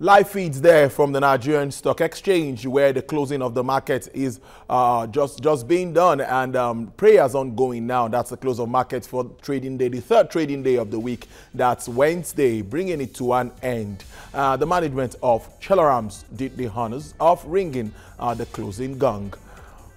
Live feeds there from the Nigerian Stock Exchange, where the closing of the market is just being done, and prayers ongoing now. That's the close of market for trading day, the third trading day of the week. That's Wednesday, bringing it to an end. The management of Chelarams did the honors of ringing the closing gong.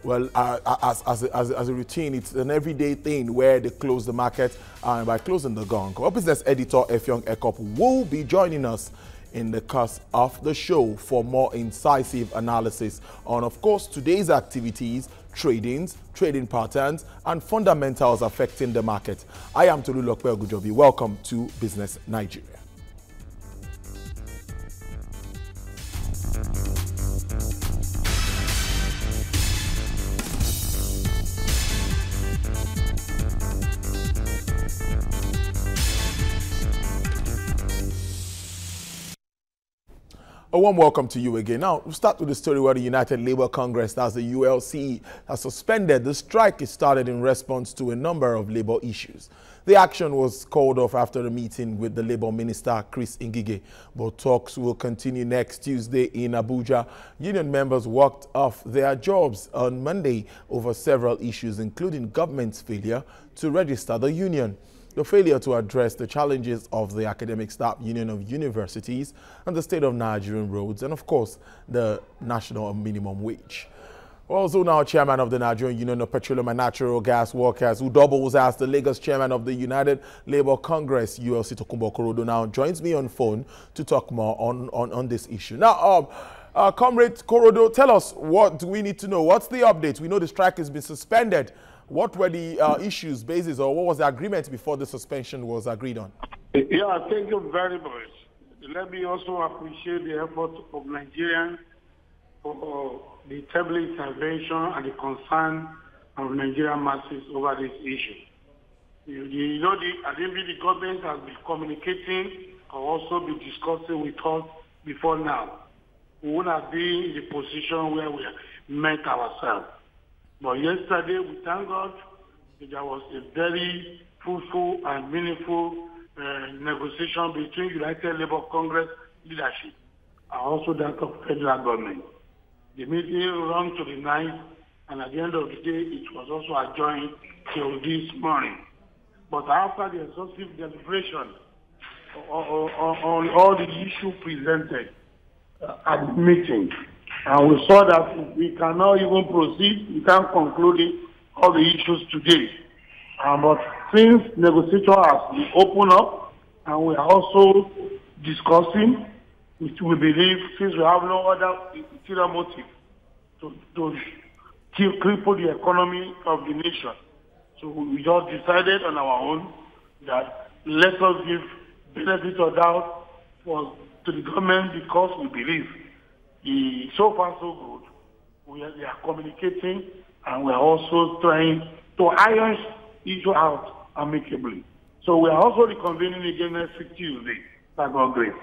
Well, as a routine, it's an everyday thing where they close the market by closing the gong. Our business editor, Effiong Ekop, will be joining us in the course of the show for more incisive analysis on, of course, today's activities, trading patterns, and fundamentals affecting the market. I am Tolu Lokpe Ogujobi. Welcome to Business Nigeria. A warm welcome to you again. Now, we'll start with the story where the United Labour Congress, that's the ULC, has suspended the strike. It started in response to a number of labour issues. The action was called off after a meeting with the Labour Minister, Chris Ngige, but talks will continue next Tuesday in Abuja. Union members walked off their jobs on Monday over several issues, including government's failure to register the union, the failure to address the challenges of the Academic Staff Union of Universities and the state of Nigerian roads, and of course, the national minimum wage. Also now, chairman of the Nigerian Union of Petroleum and Natural Gas Workers, who doubles as the Lagos chairman of the United Labour Congress, ULC, Tokunbo Korodo, now joins me on phone to talk more on this issue. Now, Comrade Korodo, tell us, what do we need to know? What's the update? We know the strike has been suspended. What were the issues, basis, or what was the agreement before the suspension was agreed on? Yeah, thank you very much. Let me also appreciate the effort of Nigerians for the terrible intervention and the concern of Nigerian masses over this issue. You know, the government has been communicating or also been discussing with us before now. We would have been in the position where we met ourselves. But yesterday, we thank God that there was a very fruitful and meaningful negotiation between United Labour Congress leadership and also that of federal government. The meeting ran to the night, and at the end of the day, it was also adjourned till this morning. But after the exhaustive deliberation on all the issues presented at the meeting, and we saw that we cannot even proceed, we can't conclude all the issues today. But since negotiation has been opened up, and we are also discussing, which we believe, since we have no other ulterior motive to cripple the economy of the nation. So we just decided on our own that let us give benefit of doubt to the government, because we believe so far so good. We are communicating, and we are also trying to iron issue out amicably. So we are also reconvening again next week Tuesday, by God's grace.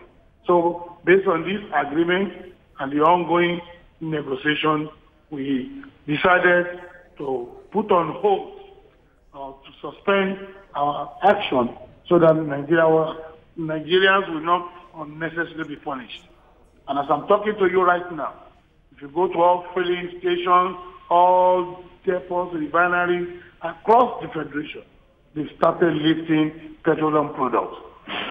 So based on this agreement and the ongoing negotiation, we decided to put on hold to suspend our action so that Nigerians will not unnecessarily be punished. And as I'm talking to you right now, if you go to all filling stations, all depots, refineries across the Federation, they've started lifting petroleum products.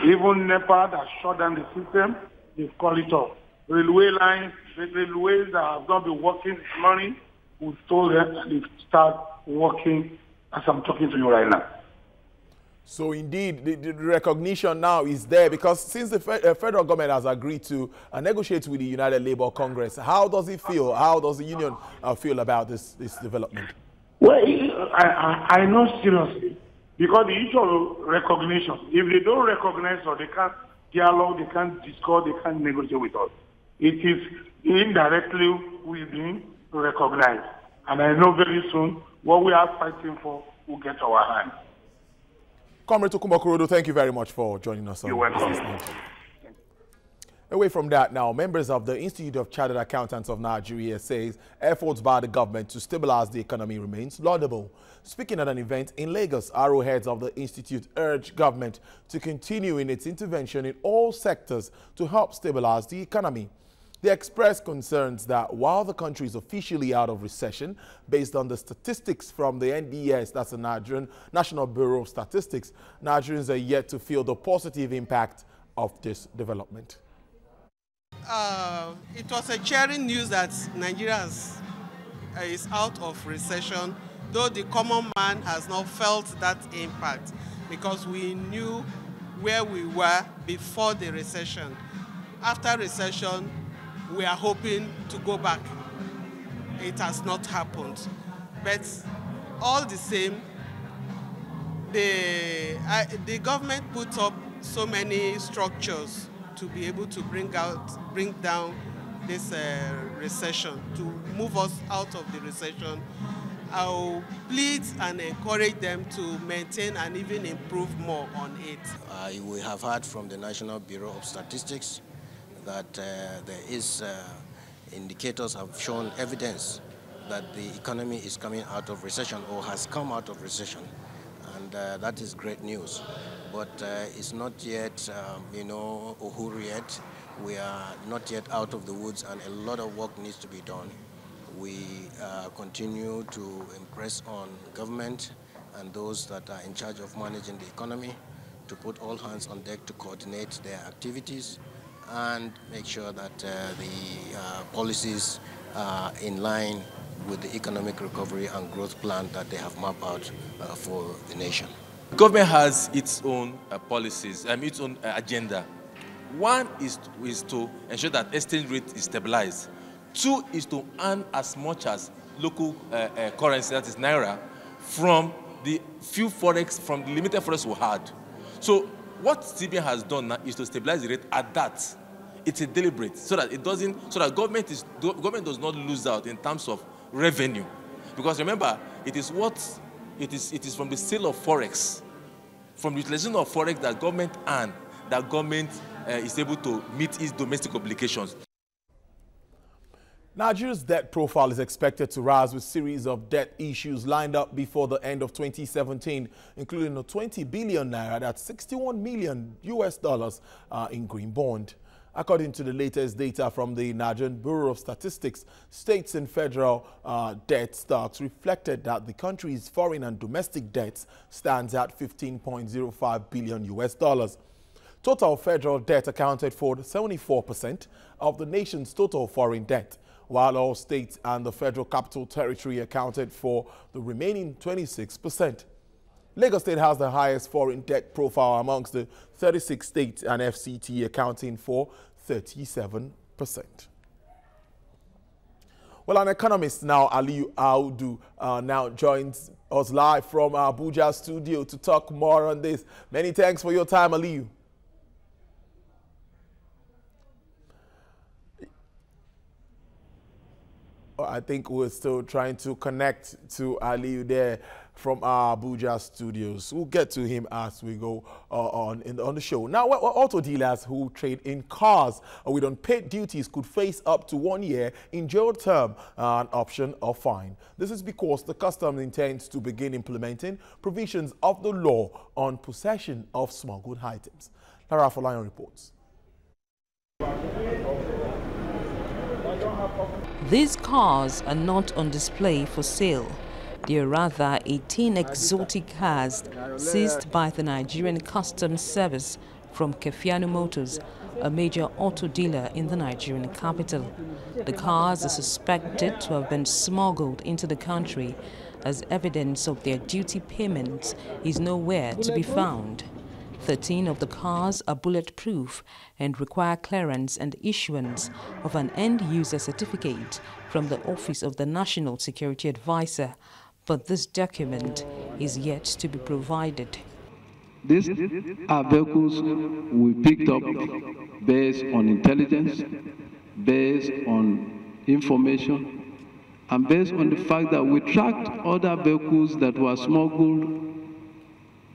Even NEPA that shut down the system, they've called it off. Railway lines, the railways that have not been working this morning, we've told them that they've started working as I'm talking to you right now. So indeed, the recognition now is there, because since the federal government has agreed to negotiate with the United Labour Congress, how does it feel? How does the union feel about this development? Well, I know seriously, because the issue of recognition, if they don't recognize us, they can't dialogue, they can't discuss, they can't negotiate with us. It is indirectly we've been recognized. And I know very soon what we are fighting for will get our hand. Comrade Tokunbo Korodo, thank you very much for joining us. You're welcome. Away from that now, members of the Institute of Chartered Accountants of Nigeria says efforts by the government to stabilize the economy remains laudable. Speaking at an event in Lagos, arrowheads of the institute urged government to continue in its intervention in all sectors to help stabilize the economy. They expressed concerns that while the country is officially out of recession, based on the statistics from the NBS, that's the Nigerian National Bureau of Statistics, Nigerians are yet to feel the positive impact of this development. It was a cheering news that Nigeria is out of recession, though the common man has not felt that impact because we knew where we were before the recession. After recession, we are hoping to go back. It has not happened. But all the same, the government put up so many structures to be able to bring down this recession, to move us out of the recession. I'll plead and encourage them to maintain and even improve more on it. We have heard from the National Bureau of Statistics that there is indicators have shown evidence that the economy is coming out of recession or has come out of recession, and that is great news. But it's not yet, uhuru yet. We are not yet out of the woods, and a lot of work needs to be done. We continue to impress on government and those that are in charge of managing the economy to put all hands on deck to coordinate their activities and make sure that the policies are in line with the economic recovery and growth plan that they have mapped out for the nation. The government has its own policies, its own agenda. One is to ensure that exchange rate is stabilized. Two is to earn as much as local currency, that is naira, from the few forex, from the limited forex we had. So what CBN has done now is to stabilize the rate at that. It's a deliberate, so that government does not lose out in terms of revenue, because remember, it is from the sale of forex, from the utilization of forex that government earn, that government is able to meet its domestic obligations. Nigeria's debt profile is expected to rise with a series of debt issues lined up before the end of 2017, including a 20 billion naira, that's $61 million in green bond. According to the latest data from the Nigerian Bureau of Statistics, states and federal debt stocks reflected that the country's foreign and domestic debts stands at $15.05 billion. Total federal debt accounted for 74% of the nation's total foreign debt, while all states and the Federal Capital Territory accounted for the remaining 26%. Lagos State has the highest foreign debt profile amongst the 36 states, and FCT accounting for 37%. Well, an economist now, Aliyu Audu, now joins us live from our Abuja studio to talk more on this. Many thanks for your time, Aliyu. I think we're still trying to connect to Aliyu there from our Abuja studios. We'll get to him as we go on the show. Now, auto dealers who trade in cars with unpaid duties could face up to 1 year in jail term, an option or fine. This is because the customs intends to begin implementing provisions of the law on possession of smuggled items. Lara Folayan reports. These cars are not on display for sale. They are rather 18 exotic cars seized by the Nigerian Customs Service from Kefiano Motors, a major auto dealer in the Nigerian capital. The cars are suspected to have been smuggled into the country, as evidence of their duty payments is nowhere to be found. 13 of the cars are bulletproof and require clearance and issuance of an end-user certificate from the Office of the National Security Advisor, but this document is yet to be provided. These are vehicles we picked up based on intelligence, based on information, and based on the fact that we tracked other vehicles that were smuggled,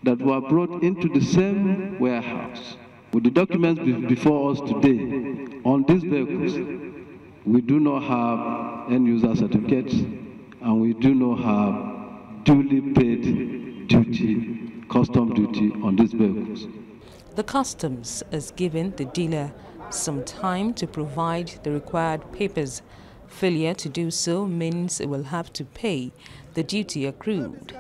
that were brought into the same warehouse. With the documents before us today, On these vehicles, we do not have end-user certificates, and we do not have duly paid duty, custom duty on these vehicles. The customs has given the dealer some time to provide the required papers. Failure to do so means it will have to pay the duty accrued.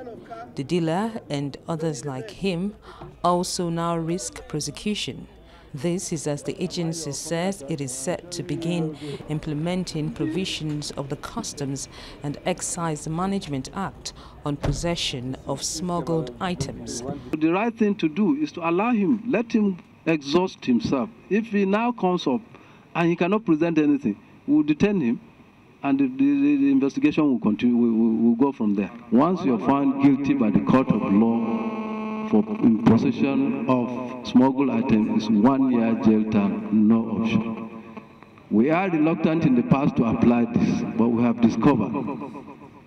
The dealer and others like him also now risk prosecution. This is as the agency says it is set to begin implementing provisions of the Customs and Excise Management Act on possession of smuggled items. The right thing to do is to allow him, let him exhaust himself. If he now comes up and he cannot present anything, we will detain him, and the investigation will continue, will go from there. Once you are found guilty by the court of law for possession of smuggled items, is 1 year jail term, no option. We are reluctant in the past to apply this, but we have discovered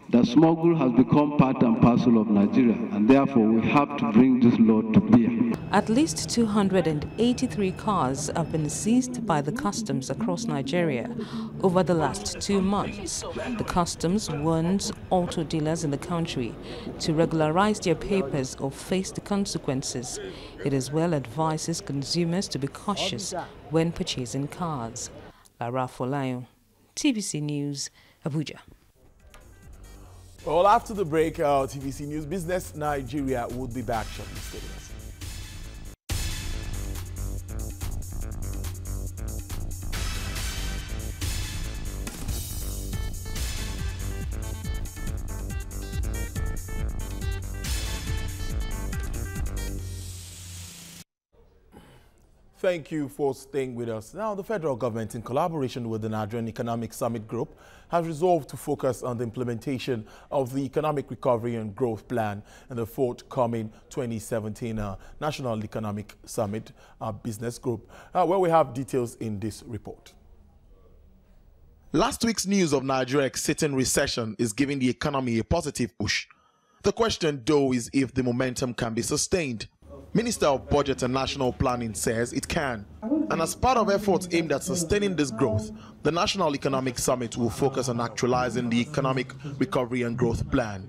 that smuggle has become part and parcel of Nigeria, and therefore we have to bring this law to bear. At least 283 cars have been seized by the customs across Nigeria over the last 2 months. The customs warns auto dealers in the country to regularize their papers or face the consequences. It as well advises consumers to be cautious when purchasing cars. Lara Folayo, TVC News, Abuja. Well, after the break, TVC News Business Nigeria will be back shortly. Stay with us. Thank you for staying with us. Now, the federal government, in collaboration with the Nigerian Economic Summit Group, has resolved to focus on the implementation of the Economic Recovery and Growth Plan in the forthcoming 2017 National Economic Summit Business Group, where we have details in this report. Last week's news of Nigeria exiting recession is giving the economy a positive push. The question, though, is if the momentum can be sustained. Minister of Budget and National Planning says it can. And as part of efforts aimed at sustaining this growth, the National Economic Summit will focus on actualizing the Economic Recovery and Growth Plan.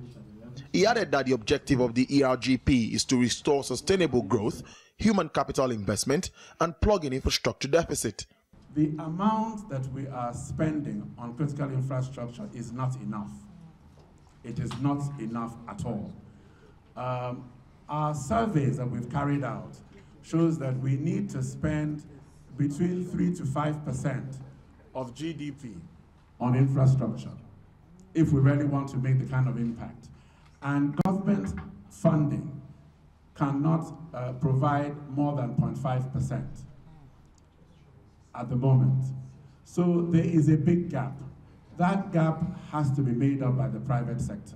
He added that the objective of the ERGP is to restore sustainable growth, human capital investment, and plug in infrastructure deficit. The amount that we are spending on critical infrastructure is not enough. It is not enough at all. Our surveys that we've carried out shows that we need to spend between 3 to 5% of GDP on infrastructure if we really want to make the kind of impact. And government funding cannot provide more than 0.5% at the moment. So there is a big gap. That gap has to be made up by the private sector.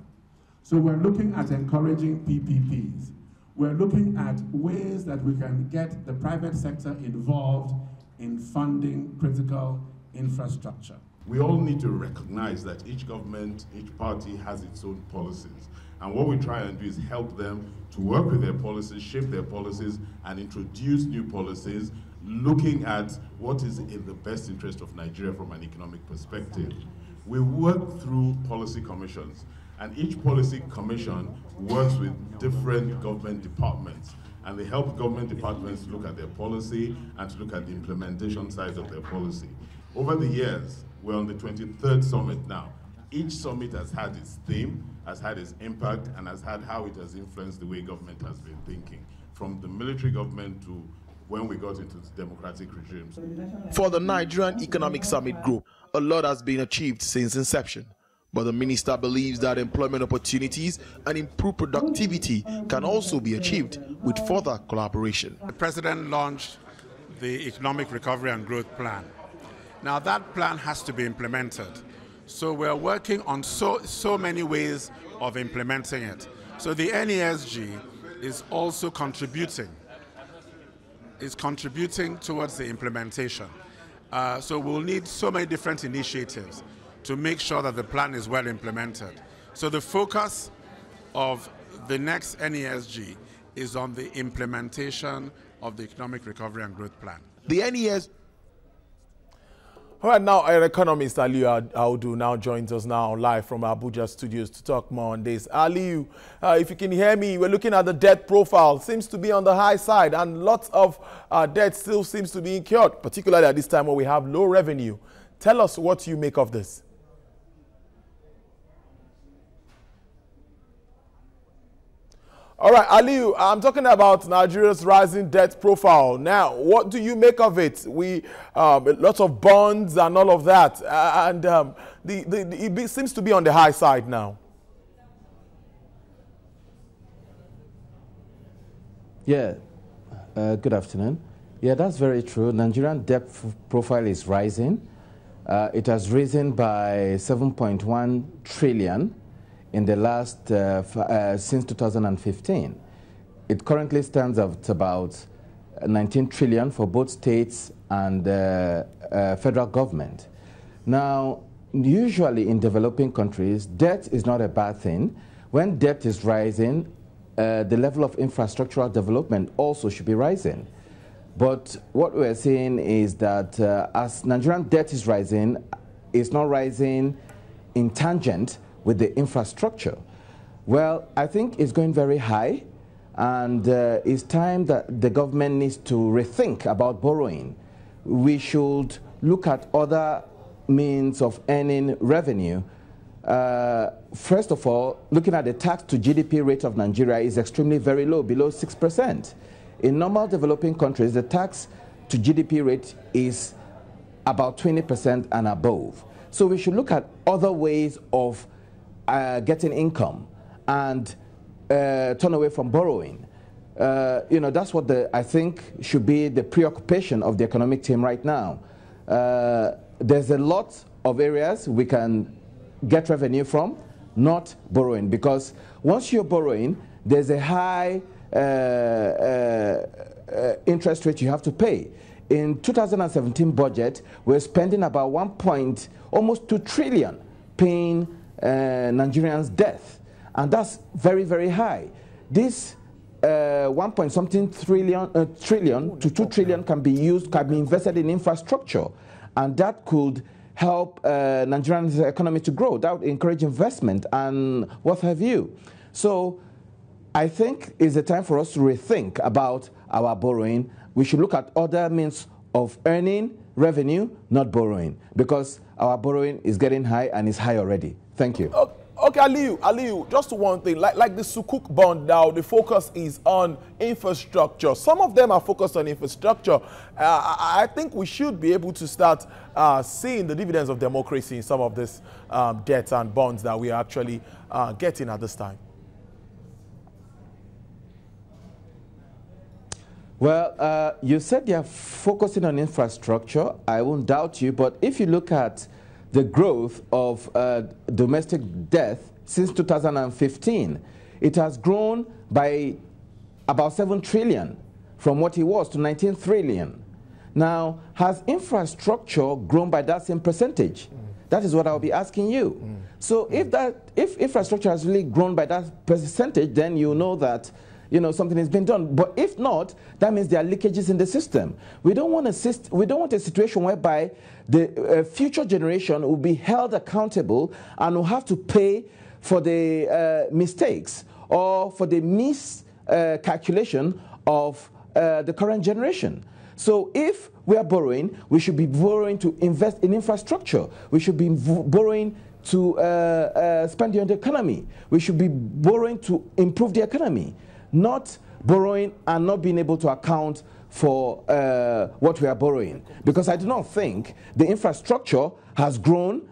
So we're looking at encouraging PPPs. We're looking at ways that we can get the private sector involved in funding critical infrastructure. We all need to recognize that each government, each party has its own policies. And what we try and do is help them to work with their policies, shape their policies, and introduce new policies, looking at what is in the best interest of Nigeria from an economic perspective. We work through policy commissions. And each policy commission works with different government departments, and they help government departments look at their policy and to look at the implementation side of their policy. Over the years, we're on the 23rd summit now. Each summit has had its theme, has had its impact, and has had how it has influenced the way government has been thinking, from the military government to when we got into democratic regimes. For the Nigerian Economic Summit Group, a lot has been achieved since inception. But the minister believes that employment opportunities and improved productivity can also be achieved with further collaboration. The president launched the Economic Recovery and Growth Plan. Now that plan has to be implemented. So we're working on so many ways of implementing it. So the NESG is also contributing towards the implementation. So we'll need so many different initiatives to make sure that the plan is well implemented. So the focus of the next NESG is on the implementation of the Economic Recovery and Growth Plan. The All right, now our economist Aliyu Audu now joins us now live from Abuja studios to talk more on this. Aliyu, if you can hear me, we're looking at the debt profile. Seems to be on the high side, and lots of debt still seems to be incurred, particularly at this time when we have low revenue. Tell us what you make of this. All right, Aliyu, I'm talking about Nigeria's rising debt profile. Now, what do you make of it? Lots of bonds and all of that, it seems to be on the high side now. Yeah, good afternoon. Yeah, that's very true. Nigerian debt profile is rising. It has risen by 7.1 trillion in the last, since 2015. It currently stands at about 19 trillion for both states and federal government. Now, usually in developing countries, debt is not a bad thing. When debt is rising, the level of infrastructural development also should be rising. But what we're seeing is that as Nigerian debt is rising, it's not rising in tangent with the infrastructure. Well, I think it's going very high, and it's time that the government needs to rethink about borrowing. We should look at other means of earning revenue. First of all, looking at the tax to GDP rate of Nigeria is extremely very low, below 6%. In normal developing countries, the tax to GDP rate is about 20% and above. So we should look at other ways of getting income and turn away from borrowing. That's what I think should be the preoccupation of the economic team right now. There's a lot of areas we can get revenue from, not borrowing, because once you're borrowing, there's a high interest rate you have to pay. In 2017 budget, we're spending about almost 2 trillion paying Nigerians' debt, and that's very, very high. This 1.something trillion to 2 trillion can be invested in infrastructure, and that could help Nigeria's economy to grow. That would encourage investment and what have you. So I think it's a time for us to rethink about our borrowing. We should look at other means of earning revenue, not borrowing, because our borrowing is getting high and is high already. Thank you. Okay, Aliyu, just one thing. Like the Sukuk bond now, the focus is on infrastructure. Some of them are focused on infrastructure. I think we should be able to start seeing the dividends of democracy in some of this debts and bonds that we are actually getting at this time. Well, you said they are focusing on infrastructure. I won't doubt you, but if you look at the growth of domestic debt since 2015, it has grown by about 7 trillion from what it was to 19 trillion. Now, has infrastructure grown by that same percentage? That is what I'll be asking you. So if infrastructure has really grown by that percentage, then you know that something has been done. But if not, that means there are leakages in the system. We don't want a situation whereby the future generation will be held accountable and will have to pay for the mistakes or for the miscalculation of the current generation. So if we are borrowing, we should be borrowing to invest in infrastructure. We should be borrowing to spend on the economy. We should be borrowing to improve the economy, not borrowing and not being able to account for what we are borrowing. Because I do not think the infrastructure has grown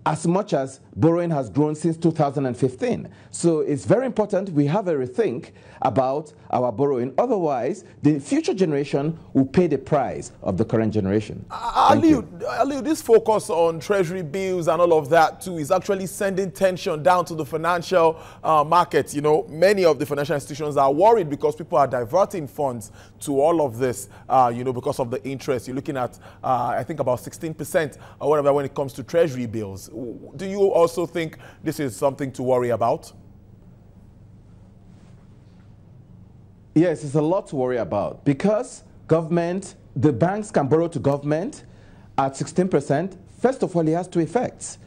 as much as borrowing has grown since 2015. So it's very important we have a rethink about our borrowing. Otherwise, the future generation will pay the price of the current generation. Aliyu, this focus on treasury bills and all of that too is actually sending tension down to the financial markets. Many of the financial institutions are worried because people are diverting funds to all of this, because of the interest. You're looking at, I think, about 16% or whatever when it comes to treasury bills. Do you also think this is something to worry about? Yes, it's a lot to worry about because the banks can borrow to government at 16%, first of all, it has two effects.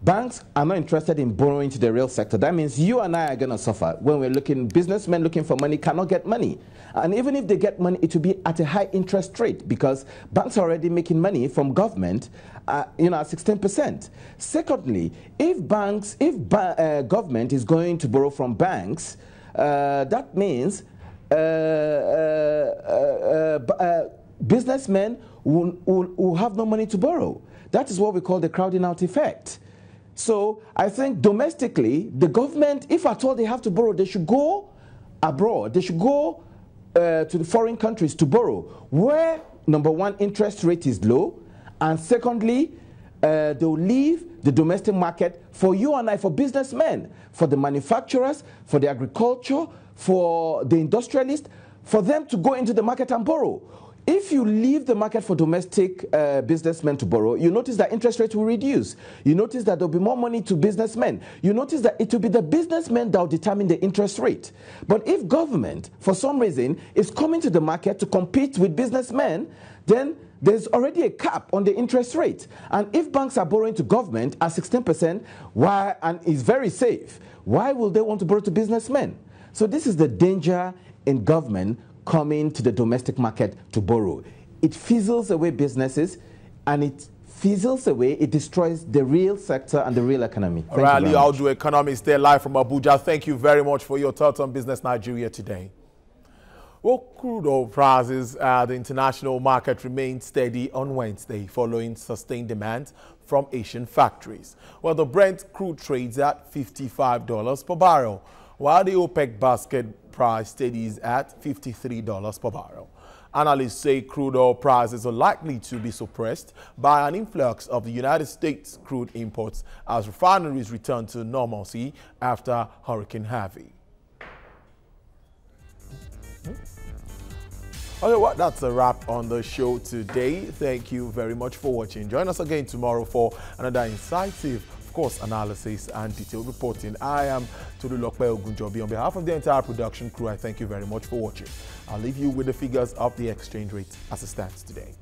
Banks are not interested in borrowing to the real sector. That means you and I are going to suffer. When we're businessmen looking for money cannot get money. And even if they get money, it will be at a high interest rate because banks are already making money from government, at 16%. Secondly, if government is going to borrow from banks, that means businessmen will have no money to borrow. That is what we call the crowding out effect. So I think domestically, the government, if at all they have to borrow, they should go abroad. They should go to the foreign countries to borrow, where, number one, interest rate is low, and secondly, they'll leave the domestic market for you and I, for businessmen, for the manufacturers, for the agriculture, for the industrialists, for them to go into the market and borrow. If you leave the market for domestic businessmen to borrow, you notice that interest rates will reduce. You notice that there'll be more money to businessmen. You notice that it will be the businessmen that will determine the interest rate. But if government, for some reason, is coming to the market to compete with businessmen, then there's already a cap on the interest rate. And if banks are borrowing to government at 16%, and is very safe, why will they want to borrow to businessmen? So this is the danger in government coming to the domestic market to borrow. It fizzles away businesses, and it destroys the real sector and the real economy. Rally Audu, economist, there live from Abuja. Thank you very much for your thoughts on Business Nigeria today. Well, crude oil prices at the international market remained steady on Wednesday following sustained demand from Asian factories. Well, the Brent crude trades at $55 per barrel, while the OPEC basket price steadies at $53 per barrel. Analysts say crude oil prices are likely to be suppressed by an influx of the United States crude imports as refineries return to normalcy after Hurricane Harvey. Okay, well, that's a wrap on the show today. Thank you very much for watching. Join us again tomorrow for another incisive, of course, analysis and detailed reporting. I am Tolulope Ogunjobi. On behalf of the entire production crew, I thank you very much for watching. I'll leave you with the figures of the exchange rate as it stands today.